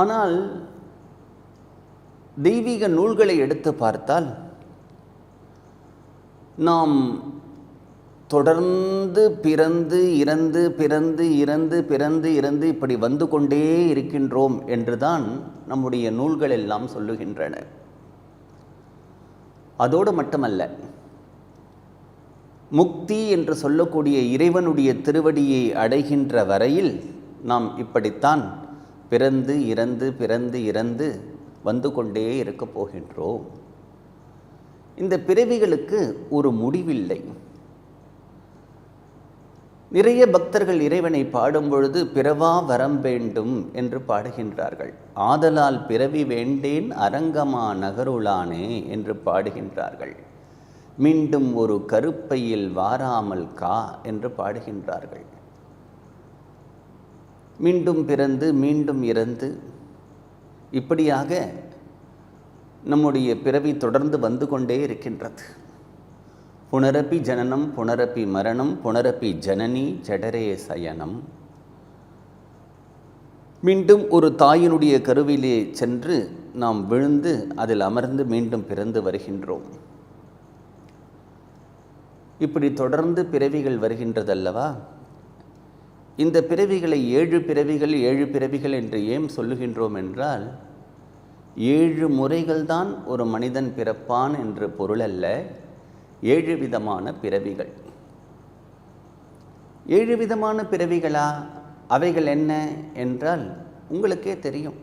ஆனால் தெய்வீக நூல்களை எடுத்து பார்த்தால் நாம் தொடர்ந்து பிறந்து இறந்து பிறந்து இறந்து பிறந்து இறந்து இப்படி வந்து கொண்டே இருக்கின்றோம் என்றுதான் நம்முடைய நூல்கள் எல்லாம் சொல்லுகின்றன. அதோடு மட்டுமல்ல, முக்தி என்று சொல்லக்கூடிய இறைவனுடைய திருவடியை அடைகின்ற வரையில் நாம் இப்படித்தான் பிறந்து இறந்து பிறந்து இறந்து வந்து கொண்டே இருக்கப் போகின்றோம். இந்த பிறவிகளுக்கு ஒரு முடிவில்லை. நிறைய பக்தர்கள் இறைவனை பாடும் பொழுது பிறவா வரம் வேண்டும் என்று பாடுகின்றார்கள். ஆதலால் பிறவி வேண்டேன் அரங்கமா நகருளானே என்று பாடுகின்றார்கள். மீண்டும் ஒரு கருப்பையில் வாராமல் கா என்று பாடுகின்றார்கள். மீண்டும் பிறந்து மீண்டும் இறந்து இப்படியாக நம்முடைய பிறவி தொடர்ந்து வந்து கொண்டே இருக்கின்றது. புனரப்பி ஜனனம் புனரப்பி மரணம் புனரப்பி ஜனனி ஜடரே சயனம். மீண்டும் ஒரு தாயினுடைய கருவிலே சென்று நாம் விழுந்து அதில் அமர்ந்து மீண்டும் பிறந்து வருகின்றோம். இப்படி தொடர்ந்து பிறவிகள் வருகின்றதல்லவா? இந்த பிறவிகளை 7 பிறவிகள் 7 பிறவிகள் என்று ஏன் சொல்லுகின்றோம் என்றால், 7 முறைகள்தான் ஒரு மனிதன் பிறப்பான் என்று பொருள் அல்ல. 7 விதமான பிறவிகள். 7 விதமான பிறவிகளா? அவைகள் என்ன என்றால் உங்களுக்கே தெரியும்.